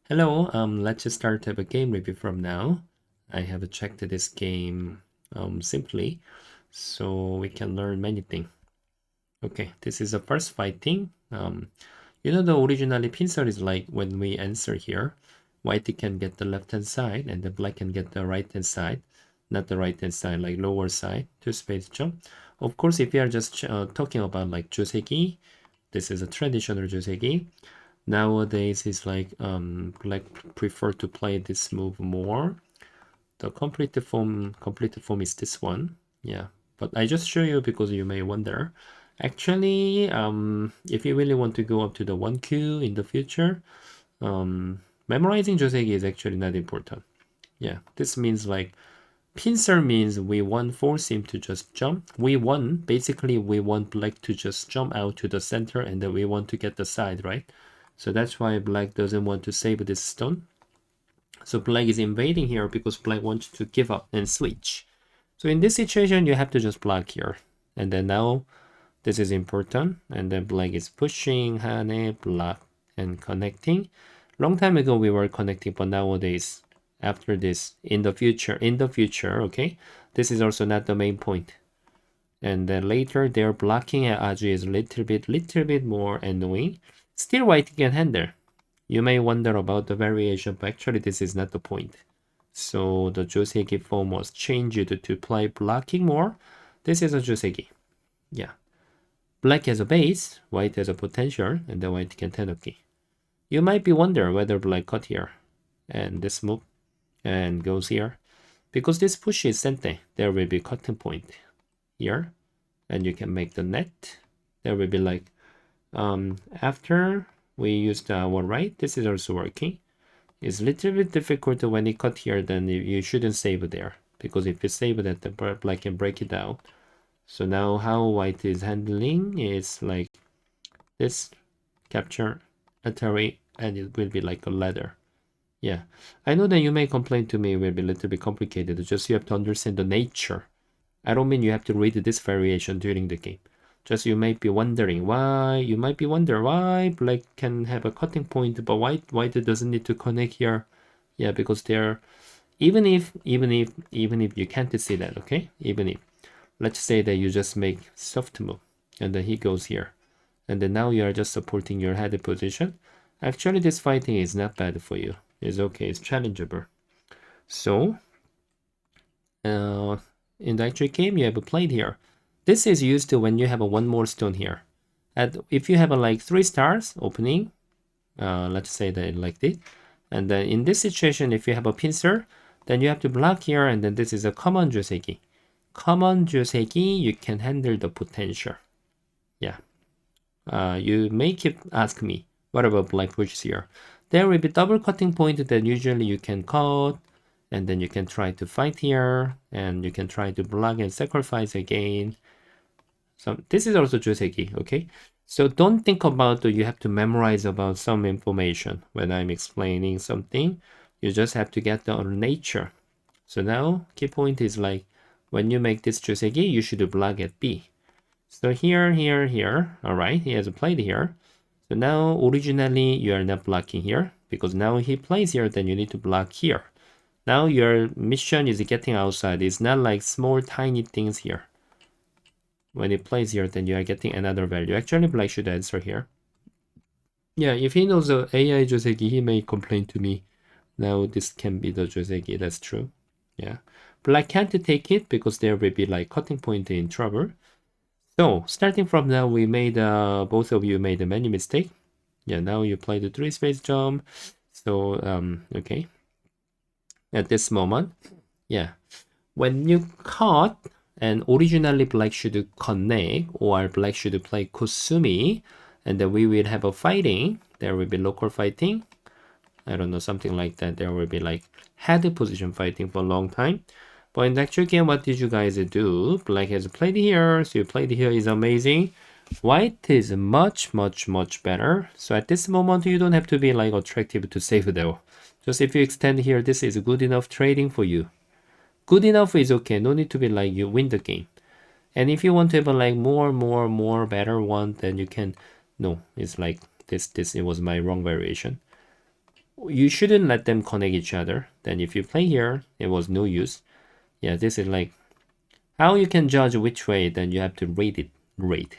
Hello, let's just start have a game review from now. I have checked this game simply, so we can learn many things. Okay, this is the first fighting. The originally pincer is like when we answer here, white can get the left hand side and the black can get the right hand side, not the right hand side, like lower side, two space jump. Of course, if you are just talking about like joseki, this is a traditional joseki. Nowadays, it's like black prefer to play this move more. The complete form is this one. Yeah, but I just show you because you may wonder. Actually, if you really want to go up to the 1Q in the future, memorizing joseki is actually not important. Yeah, this means like pincer means we want force him to just jump. Basically we want black to just jump out to the center and then we want to get the side, right? So that's why black doesn't want to save this stone. So black is invading here because black wants to give up and switch. So in this situation, you have to just block here. And then now this is important. And then black is pushing, hane, block, and connecting. Long time ago, we were connecting, but nowadays, after this, in the future, okay? This is also not the main point. And then later, their blocking at Aju is little bit more annoying. Still white can handle. You may wonder about the variation, but actually this is not the point. So the joseki form was changed to play blocking more. This is a joseki. Yeah. Black has a base, white has a potential, and the white can tenuki. You might be wonder whether black cut here, and this move, and goes here. Because this push is sente, there will be cutting point here, and you can make the net. There will be like, after we used our right, this is also working. It's a little bit difficult when you cut here, then you shouldn't save there. Because if you save that, the black can break it down. So now how white is handling is like this, capture, atari, and it will be like a ladder. Yeah, I know that you may complain to me it will be a little bit complicated, just you have to understand the nature. I don't mean you have to read this variation during the game. Just you might be wondering why, why black can have a cutting point, but white doesn't need to connect here. Yeah, because they're, even if you can't see that, okay? Even if, let's say that you just make soft move, and then he goes here. And then now you are just supporting your head position. Actually, this fighting is not bad for you. It's okay, it's challengeable. So, in the actual game, you have played here. This is used to when you have a one more stone here. If you have a like 3 stars opening, let's say that like this, and then in this situation, if you have a pincer, then you have to block here, and then this is a common joseki. Common joseki, you can handle the potential. Yeah. You may keep ask me, what about black pushes here? There will be double cutting point that usually you can cut, and then you can try to fight here, and you can try to block and sacrifice again. So this is also joseki, okay? So don't think about you have to memorize about some information when I'm explaining something. You just have to get the nature. So now key point is like when you make this joseki, you should block at B. So here. All right, he has played here. So now originally you are not blocking here because now he plays here, then you need to block here. Now your mission is getting outside. It's not like small tiny things here. When he plays here, then you are getting another value. Actually, black should answer here. Yeah, if he knows the AI joseki, he may complain to me. Now this can be the joseki, that's true. Yeah. Black can't take it because there will be like cutting point in trouble. So starting from now, we made both of you made many mistake. Yeah, now you play the 3 space jump. So okay. At this moment, yeah, when you cut and originally black should connect or black should play Kusumi, and then we will have a fighting. There will be local fighting. I don't know, something like that. There will be like head position fighting for a long time. But in the actual game, what did you guys do? Black has played here, so you played here is amazing. White is much better. So at this moment, you don't have to be like attractive to save though. Just if you extend here, this is good enough trading for you. Good enough is okay. No need to be like you win the game. And if you want to have a like more better one, then you can. No, it's like this. It was my wrong variation. you shouldn't let them connect each other. Then if you play here, it was no use. Yeah, this is like how you can judge which way, then you have to rate.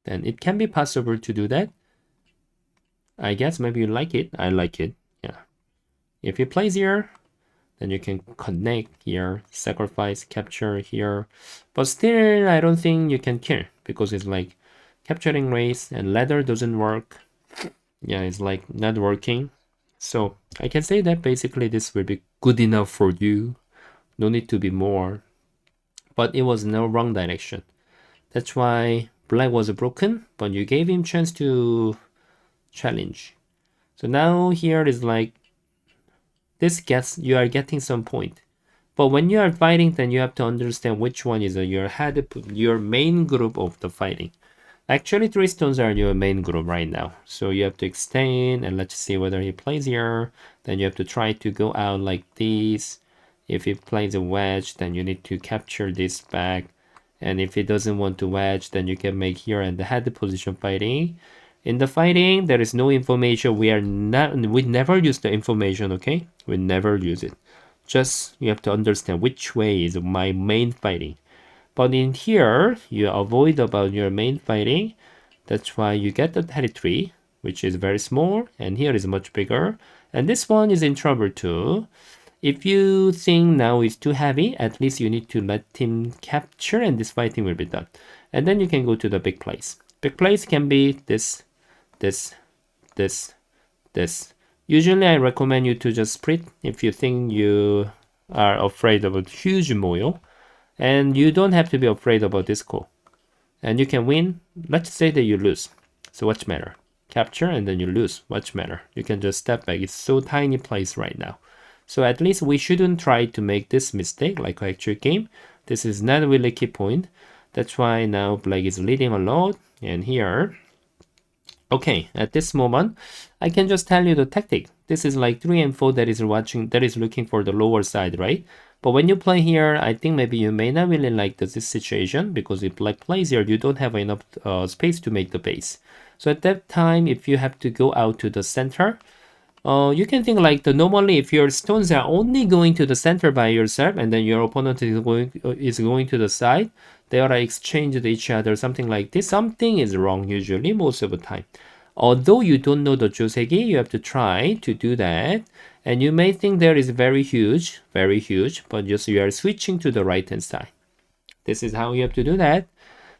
Then it can be possible to do that. I guess maybe you like it. I like it. Yeah. If you place here, then you can connect here, sacrifice, capture here. But still, I don't think you can kill because it's like capturing race and ladder doesn't work. Yeah, it's like not working. So I can say that basically this will be good enough for you. No need to be more. But it was no wrong direction. That's why black was broken, but you gave him chance to challenge. So now here is like this gets you are getting some point. But when you are fighting, then you have to understand which one is your main group of the fighting. Actually, 3 stones are your main group right now. So you have to extend and let's see whether he plays here. Then you have to try to go out like this. If he plays a wedge, then you need to capture this back. And if he doesn't want to wedge, then you can make here and the head position fighting. In the fighting, there is no information. We never use the information, okay? We never use it. Just you have to understand which way is my main fighting. But in here, you avoid about your main fighting. That's why you get the territory, which is very small, and here is much bigger. And this one is in trouble too. If you think now it's too heavy, at least you need to let him capture and this fighting will be done. And then you can go to the big place. Big place can be this, this, this. Usually I recommend you to just split if you think you are afraid of a huge moil. And you don't have to be afraid about this call. And you can win. Let's say that you lose. So what's matter? Capture and then you lose. What's matter? You can just step back. It's so tiny place right now. So at least we shouldn't try to make this mistake like actual game. This is not really key point. That's why now black is leading a lot. And here, okay, at this moment, I can just tell you the tactic. This is like 3 and 4 that is looking for the lower side, right? But when you play here, I think maybe you may not really like this situation because if black plays here, you don't have enough space to make the base. So at that time, if you have to go out to the center, you can think like normally if your stones are only going to the center by yourself and then your opponent is going to the side, they are exchanged each other, something like this. Something is wrong usually most of the time. Although you don't know the joseki, you have to try to do that. And you may think there is very huge, but just you are switching to the right hand side. This is how you have to do that.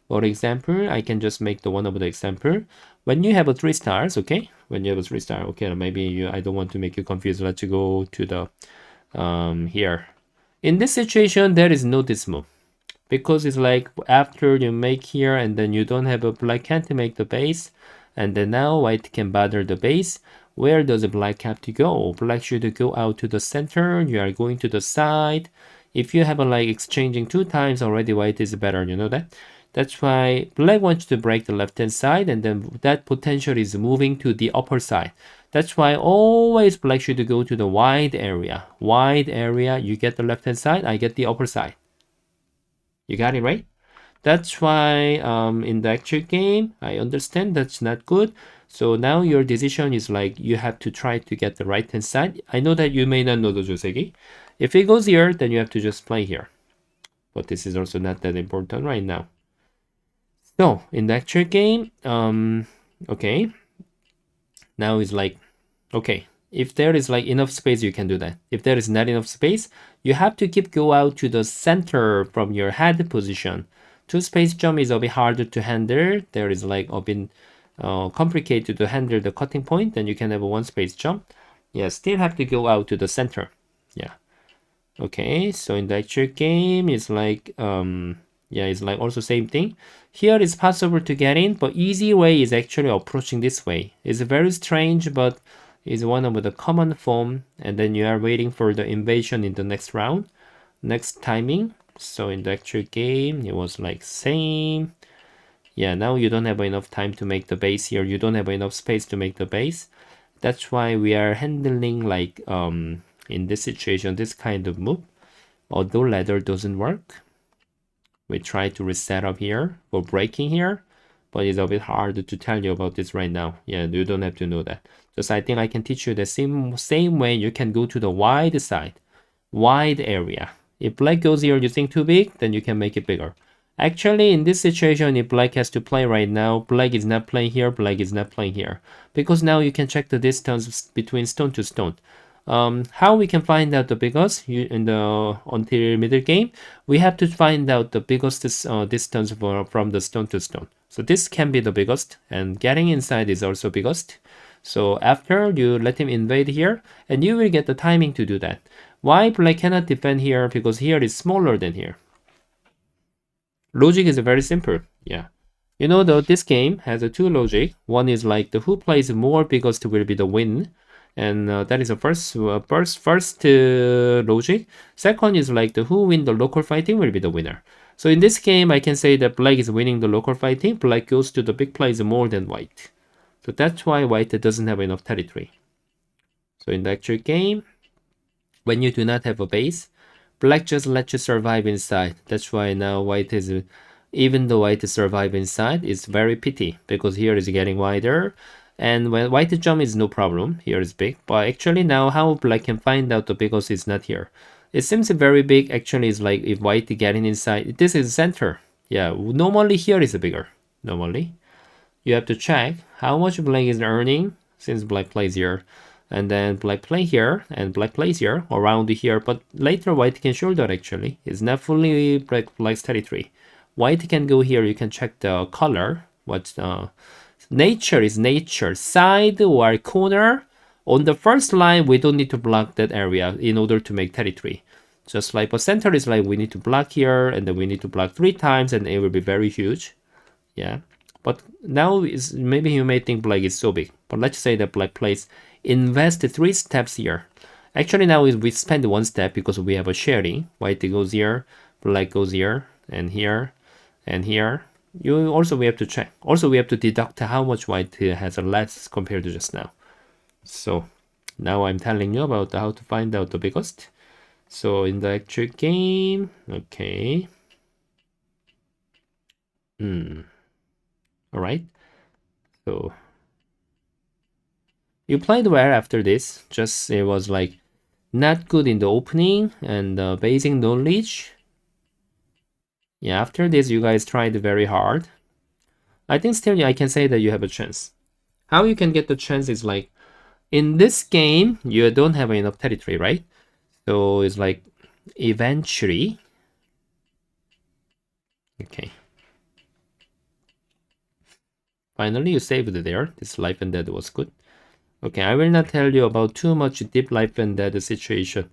For example, I can just make the one of the example. When you have a 3 stars, okay? When you have a 3 star, okay, maybe I don't want to make you confused. Let's go to the here. In this situation, there is no this move. Because it's like after you make here and then you don't have a black can't make the base. And then now white can bother the base. Where does the black have to go? Black should go out to the center. You are going to the side. If you have a like exchanging 2 times already, white is better. You know that? That's why black wants to break the left hand side and then that potential is moving to the upper side. That's why always black should go to the wide area. Wide area, you get the left hand side, I get the upper side. You got it right? That's why in the actual game, I understand that's not good. So now your decision is like you have to try to get the right hand side. I know that you may not know the joseki. If it goes here, then you have to just play here. But this is also not that important right now. So in the actual game, okay. Now it's like, okay, if there is like enough space, you can do that. If there is not enough space, you have to go out to the center from your head position. 2 space jump is a bit harder to handle. There is like a bit complicated to handle the cutting point. Then you can have a 1 space jump. Yeah, still have to go out to the center. Yeah. Okay, so in the actual game, it's like yeah, it's like also same thing. Here it's possible to get in, but easy way is actually approaching this way. It's very strange, but it's one of the common form. And then you are waiting for the invasion in the next round, next timing. So in the actual game, it was like same. Yeah, now you don't have enough time to make the base here. You don't have enough space to make the base. That's why we are handling like in this situation, this kind of move. Although ladder doesn't work, we try to reset up here for breaking here, but it's a bit hard to tell you about this right now. Yeah, you don't have to know that. Just I think I can teach you the same way you can go to the wide side, wide area. If black goes here, you think too big, then you can make it bigger. Actually, in this situation, if black has to play right now, black is not playing here, black is not playing here. Because now you can check the distance between stone to stone. How we can find out the biggest in the until middle game, we have to find out the biggest distance from the stone to stone. So this can be the biggest, and getting inside is also biggest. So after you let him invade here, and you will get the timing to do that. Why black cannot defend here? Because here is smaller than here. Logic is very simple. Yeah. You know, though, this game has a two logic. One is like the who plays more biggest will be the win. And that is the first logic. Second is like the who win the local fighting will be the winner. So in this game, I can say that black is winning the local fighting. Black goes to the big plays more than white. So that's why white doesn't have enough territory. So in the actual game, when you do not have a base, black just lets you survive inside. That's why now white is, even though white survive inside, it's very pity because here is getting wider. And when white jump is no problem, here is big. But actually now how black can find out the because it's not here. It seems very big. Actually, it's like if white getting inside, this is center. Yeah, normally here is bigger. Normally, you have to check how much black is earning since black plays here. And then black play here and black plays here around here, but later white can shoulder actually. It's not fully black's territory. White can go here, you can check the color. What's nature is nature. Side or corner. On the first line, we don't need to block that area in order to make territory. Just like a center is like we need to block here and then we need to block 3 times and it will be very huge. Yeah. But now is maybe you may think black is so big. But let's say that black plays invest 3 steps here. Actually now we spend 1 step because we have a sharing. White goes here, black goes here, and here, and here. We have to check. Also we have to deduct how much white has less compared to just now. So now I'm telling you about how to find out the biggest. So in the actual game, okay. Alright. So you played well after this. Just it was like not good in the opening and basic knowledge. Yeah, after this you guys tried very hard. I think still I can say that you have a chance. How you can get the chance is like in this game you don't have enough territory, right? So it's like eventually. Okay. Finally you saved it there. This life and death was good. Okay, I will not tell you about too much deep life and death situation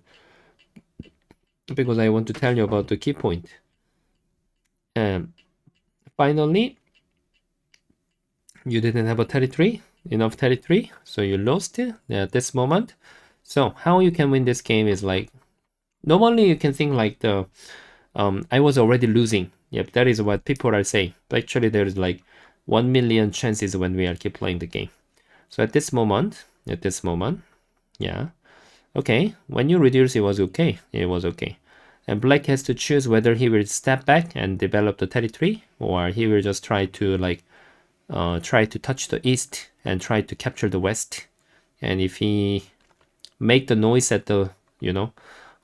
because I want to tell you about the key point. Finally, you didn't have enough territory, so you lost it at this moment. So how you can win this game is like, normally you can think like the, I was already losing. Yep, that is what people are saying. But actually there is like 1 million chances when we are keep playing the game. So at this moment, yeah, okay, when you reduce it was okay, And black has to choose whether he will step back and develop the territory or he will just try to like, try to touch the east and try to capture the west. And if he make the noise at the,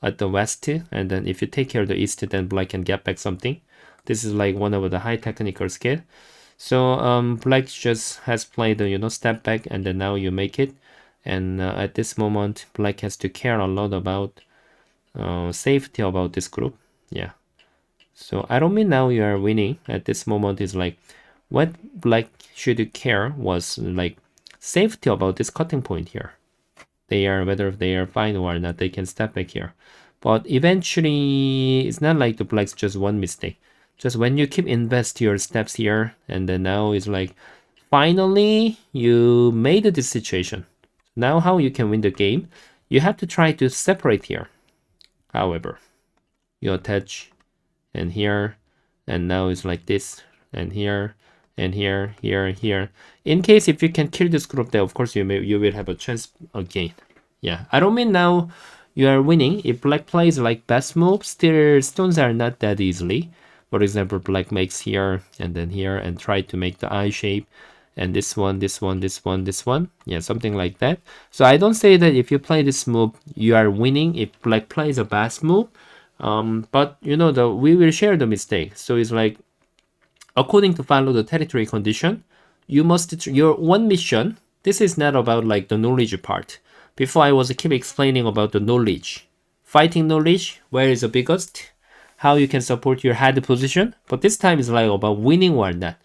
at the west, and then if you take care of the east, then black can get back something. This is like one of the high technical skill. So black just has played the step back and then now you make it. And at this moment, black has to care a lot about safety about this group. Yeah. So I don't mean now you are winning. At this moment is like what black should care was like safety about this cutting point here. Whether they are fine or not, they can step back here. But eventually, it's not like the black's just one mistake. Just when you keep invest your steps here, and then now it's like, finally, you made this situation. Now how you can win the game, you have to try to separate here. However, you attach, and here, and now it's like this, and here, and here, here, here. In case if you can kill this group, then of course you will have a chance again. Yeah, I don't mean now you are winning. If black plays like best move, still stones are not that easily. For example, black makes here and then here and try to make the eye shape. and this one, this one, this one, this one. Yeah, something like that. So I don't say that if you play this move, you are winning. If black plays a bad move, but you know, we will share the mistake. So it's like, according to follow the territory condition, you must, your one mission, this is not about like the knowledge part. Before I was keep explaining about the knowledge. Fighting knowledge, where is the biggest, how you can support your head position, but this time is like about winning or not.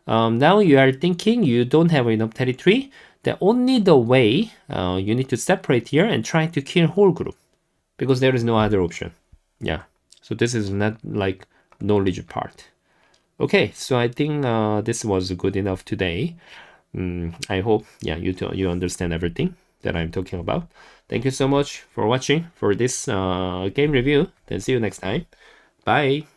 Now you are thinking you don't have enough territory, that only the way you need to separate here and try to kill whole group, because there is no other option. Yeah, so this is not like knowledge part. Okay, so I think this was good enough today. I hope, yeah, you understand everything that I'm talking about. Thank you so much for watching for this game review. Then see you next time. Bye.